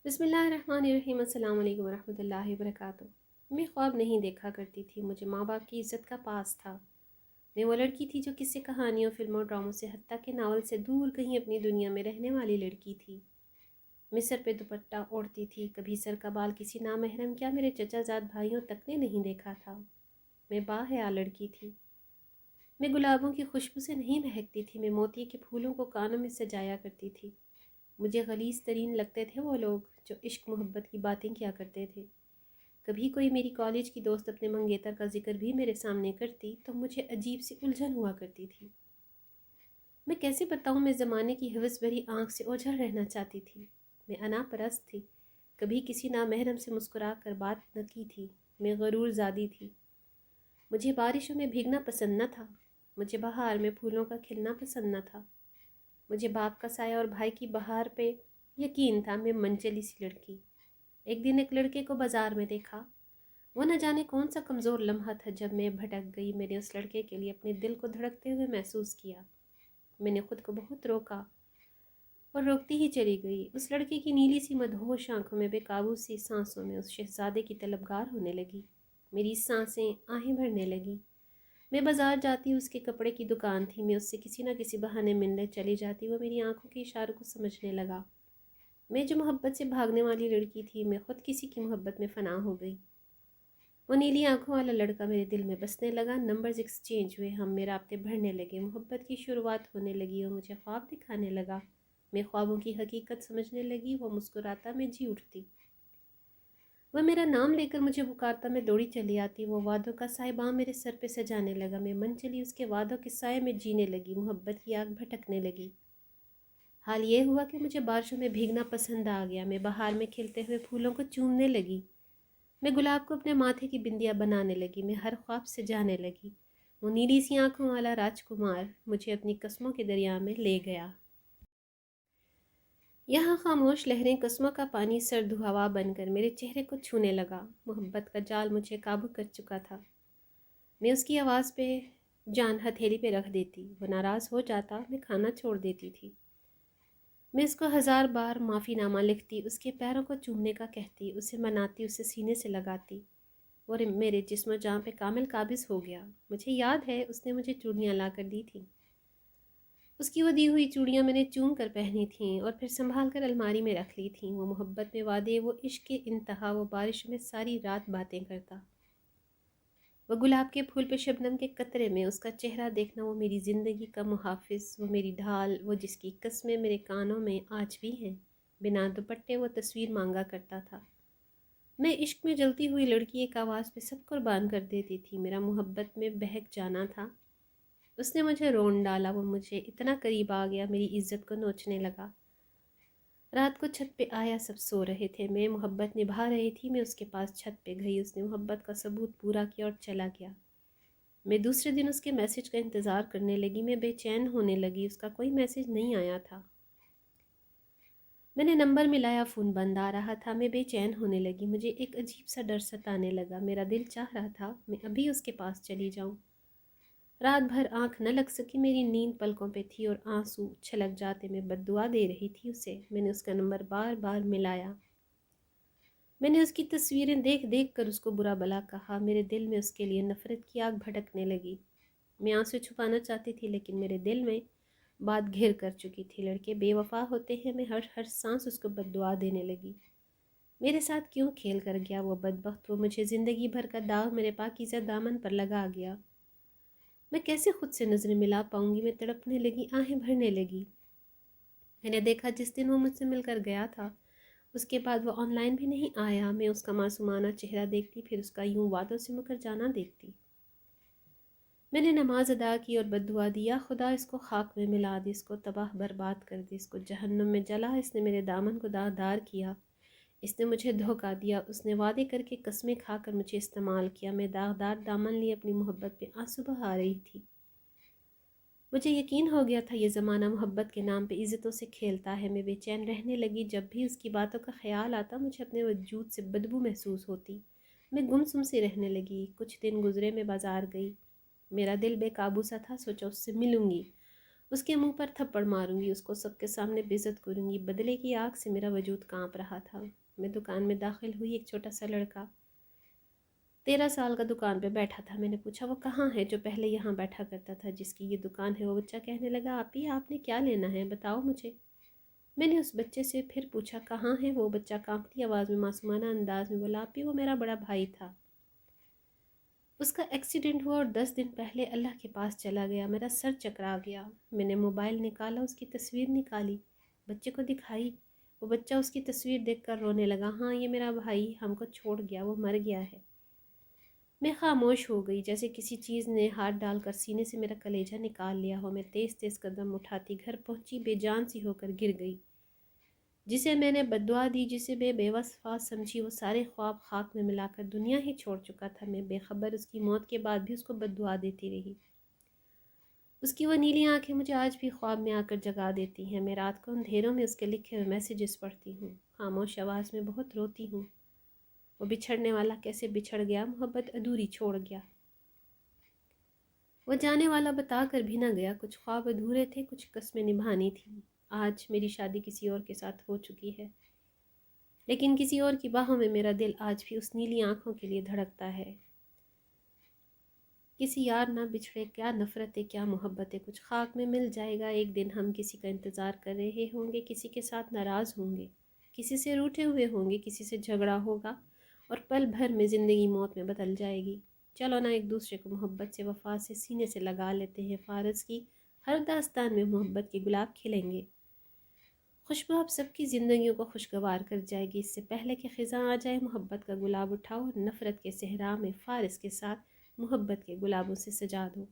बिस्मिल्लाहिर्रहमानिर्रहीम। अस्सलाम वालेकुम वरहमतुल्लाहि वबरकातुहू। मैं ख्वाब नहीं देखा करती थी, मुझे माँ बाप की इज़्ज़त का पास था। मैं वो लड़की थी जो किस्से कहानियों, फिल्मों, ड्रामों से हत्ता के नावल से दूर कहीं अपनी दुनिया में रहने वाली लड़की थी। मैं सर पे दुपट्टा ओढ़ती थी, कभी सर का बाल किसी नामहरम क्या मेरे चचाजाद भाइयों तक ने नहीं देखा था। मैं बाहया लड़की थी। मैं गुलाबों की खुशबू से नहीं महकती थी, मैं मोती के फूलों को कानों में सजाया करती थी। मुझे गलीज़ तरीन लगते थे वो लोग जो इश्क मोहब्बत की बातें किया करते थे। कभी कोई मेरी कॉलेज की दोस्त अपने मंगेतर का जिक्र भी मेरे सामने करती तो मुझे अजीब सी उलझन हुआ करती थी। मैं कैसे बताऊँ, मैं ज़माने की हवस भरी आँख से ओझल रहना चाहती थी। मैं अनापरस्त थी, कभी किसी नामहरम से मुस्कुरा कर बात न की थी। मैं गरूर ज़ादी थी। मुझे बारिशों में भीगना पसंद न था, मुझे बहार में फूलों का खिलना पसंद न था। मुझे बाप का साया और भाई की बहार पे यकीन था। मैं मनचली सी लड़की। एक दिन एक लड़के को बाजार में देखा। वो न जाने कौन सा कमज़ोर लम्हा था जब मैं भटक गई। मैंने उस लड़के के लिए अपने दिल को धड़कते हुए महसूस किया। मैंने खुद को बहुत रोका और रोकती ही चली गई। उस लड़के की नीली सी मदहोश आंखों में, बेकाबू सी सांसों में उस शहजादे की तलबगार होने लगी। मेरी सांसें आहें भरने लगी। मैं बाजार जाती, उसके कपड़े की दुकान थी, मैं उससे किसी न किसी बहाने मिलने चली जाती। वो मेरी आंखों के इशारों को समझने लगा। मैं जो मोहब्बत से भागने वाली लड़की थी, मैं खुद किसी की मोहब्बत में फ़ना हो गई। वो नीली आंखों वाला लड़का मेरे दिल में बसने लगा। नंबर्स एक्सचेंज हुए, हम में राब्ते बढ़ने लगे, मोहब्बत की शुरुआत होने लगी। वो मुझे ख्वाब दिखाने लगा, मैं ख्वाबों की हकीकत समझने लगी। वो मुस्कुराता, मैं जी उठती। वह मेरा नाम लेकर मुझे पुकारता, मैं दौड़ी चली आती। वो वादों का साहिबान मेरे सर पे सजाने लगा, मैं मन चली उसके वादों के साए में जीने लगी। मोहब्बत की आग भटकने लगी। हाल ये हुआ कि मुझे बारिशों में भीगना पसंद आ गया। मैं बाहर में खिलते हुए फूलों को चूमने लगी। मैं गुलाब को अपने माथे की बिंदिया बनाने लगी। मैं हर ख्वाब से जाने लगी। वो नीली सी आंखों वाला राजकुमार मुझे अपनी कस्मों के दरिया में ले गया। यहाँ खामोश लहरें, कस्मों का पानी सर्द हवा बनकर मेरे चेहरे को छूने लगा। मोहब्बत का जाल मुझे काबू कर चुका था। मैं उसकी आवाज़ पे जान हथेली पे रख देती। वो नाराज़ हो जाता, मैं खाना छोड़ देती थी। मैं इसको हज़ार बार माफ़ीनामा लिखती, उसके पैरों को चूमने का कहती, उसे मनाती, उसे सीने से लगाती। और मेरे जिस्म जान पे कामिल काबिज़ हो गया। मुझे याद है उसने मुझे चूड़ियाँ ला कर दी थी। उसकी वो दी हुई चूड़ियाँ मैंने चूम कर पहनी थीं और फिर संभाल कर अलमारी में रख ली थीं। वो मोहब्बत में वादे, वो इश्क के इंतहा, वो बारिश में सारी रात बातें करता। वो गुलाब के फूल पे शबनम के कतरे में उसका चेहरा देखना, वो मेरी ज़िंदगी का मुहाफ़िज़, वो मेरी ढाल, वो जिसकी कस्में मेरे कानों में आज भी हैं। बिना दुपट्टे वो तस्वीर मांगा करता था। मैं इश्क में जलती हुई लड़की एक आवाज़ पे सब कुर्बान कर देती थी। मेरा मोहब्बत में बहक जाना था। उसने मुझे रोन डाला, वो मुझे इतना करीब आ गया, मेरी इज्जत को नोचने लगा। रात को छत पे आया, सब सो रहे थे, मैं मोहब्बत निभा रही थी। मैं उसके पास छत पे गई, उसने मोहब्बत का सबूत पूरा किया और चला गया। मैं दूसरे दिन उसके मैसेज का इंतज़ार करने लगी। मैं बेचैन होने लगी, उसका कोई मैसेज नहीं आया था। मैंने नंबर मिलाया, फ़ोन बंद आ रहा था। मैं बेचैन होने लगी, मुझे एक अजीब सा डर सताने लगा। मेरा दिल चाह रहा था मैं अभी उसके पास चली जाऊं। रात भर आंख न लग सकी, मेरी नींद पलकों पे थी और आंसू छलक जाते मैं बद्दुआ दे रही थी उसे। मैंने उसका नंबर बार बार मिलाया। मैंने उसकी तस्वीरें देख देख कर उसको बुरा भला कहा। मेरे दिल में उसके लिए नफ़रत की आग भड़कने लगी। मैं आंसू छुपाना चाहती थी, लेकिन मेरे दिल में बात घेर कर चुकी थी। लड़के बेवफा होते हैं, मैं हर हर सांस उसको बद्दुआ देने लगी। मेरे साथ क्यों खेल कर गया वो बदबख्त, वो मुझे ज़िंदगी भर का दाग मेरे पाकीज़ा दामन पर लगा गया। मैं कैसे खुद से नज़रें मिला पाऊंगी। मैं तड़पने लगी, आहें भरने लगी। मैंने देखा जिस दिन वो मुझसे मिलकर गया था, उसके बाद वो ऑनलाइन भी नहीं आया। मैं उसका मासूमाना चेहरा देखती, फिर उसका यूं वादों से मुकर जाना देखती। मैंने नमाज अदा की और बद्दुआ दी, या खुदा इसको खाक में मिला दी, इसको तबाह बर्बाद कर दी, इसको जहन्नुम में जला। इसने मेरे दामन को दागदार किया, इसने मुझे धोखा दिया, उसने वादे करके कस्में खाकर मुझे इस्तेमाल किया। मैं दागदार दामन लिए अपनी मोहब्बत पे आंसू बहा रही थी। मुझे यकीन हो गया था ये ज़माना मोहब्बत के नाम पे इज़्ज़तों से खेलता है। मैं बेचैन रहने लगी, जब भी उसकी बातों का ख्याल आता मुझे अपने वजूद से बदबू महसूस होती। मैं गुमसुम सी रहने लगी। कुछ दिन गुजरे, मैं बाज़ार गई। मेरा दिल बेकाबू सा था, सोचा उससे मिलूंगी। اس کے منہ پر تھپڑ ماروں گی، اس کو سب کے سامنے بے عزت کروں گی۔ بدلے کی آگ سے میرا وجود کانپ رہا تھا۔ میں دکان میں داخل ہوئی، ایک چھوٹا سا لڑکا 13 سال کا دکان پہ بیٹھا تھا۔ میں نے پوچھا وہ کہاں ہے جو پہلے یہاں بیٹھا کرتا تھا، جس کی یہ دکان ہے؟ وہ بچہ کہنے لگا آپی آپ نے کیا لینا ہے بتاؤ مجھے۔ میں نے اس بچے سے پھر پوچھا کہاں ہے وہ؟ بچہ کانپتی آواز میں معصومانہ انداز میں بولا آپی وہ میرا بڑا بھائی تھا، اس کا ایکسیڈنٹ ہوا اور 10 دن پہلے اللہ کے پاس چلا گیا۔ میرا سر چکرا گیا۔ میں نے موبائل نکالا، اس کی تصویر نکالی، بچے کو دکھائی۔ وہ بچہ اس کی تصویر دیکھ کر رونے لگا۔ ہاں یہ میرا بھائی ہم کو چھوڑ گیا، وہ مر گیا ہے۔ میں خاموش ہو گئی، جیسے کسی چیز نے ہاتھ ڈال کر سینے سے میرا کلیجہ نکال لیا ہو۔ میں تیز تیز قدم اٹھاتی گھر پہنچی، بے جان سی ہو کر گر گئی۔ جسے میں نے بددعا دی، جسے بے وفا سمجھی، وہ سارے خواب خاک میں ملا کر دنیا ہی چھوڑ چکا تھا۔ میں بے خبر اس کی موت کے بعد بھی اس کو بددعا دیتی رہی۔ اس کی وہ نیلی آنکھیں مجھے آج بھی خواب میں آ کر جگا دیتی ہیں۔ میں رات کو اندھیروں میں اس کے لکھے ہوئے میسیجز پڑھتی ہوں، خاموش آواز میں بہت روتی ہوں۔ وہ بچھڑنے والا کیسے بچھڑ گیا، محبت ادھوری چھوڑ گیا۔ وہ جانے والا بتا کر بھی نہ گیا۔ کچھ خواب ادھورے تھے، کچھ قسمیں نبھانی تھیں۔ آج میری شادی کسی اور کے ساتھ ہو چکی ہے، لیکن کسی اور کی باہوں میں میرا دل آج بھی اس نیلی آنکھوں کے لیے دھڑکتا ہے۔ کسی یار نہ بچھڑے، کیا نفرتیں کیا محبتیں، کچھ خاک میں مل جائے گا۔ ایک دن ہم کسی کا انتظار کر رہے ہوں گے، کسی کے ساتھ ناراض ہوں گے، کسی سے روٹھے ہوئے ہوں گے، کسی سے جھگڑا ہوگا، اور پل بھر میں زندگی موت میں بدل جائے گی۔ چلو نہ ایک دوسرے کو محبت سے، وفا سے سینے سے لگا لیتے ہیں۔ فارس کی ہر داستان میں محبت کے گلاب کھلیں گے، خوشبو اب سب کی زندگیوں کو خوشگوار کر جائے گی۔ اس سے پہلے کہ خزاں آ جائے، محبت کا گلاب اٹھاؤ، نفرت کے صحرا میں فارس کے ساتھ محبت کے گلابوں سے سجا دو۔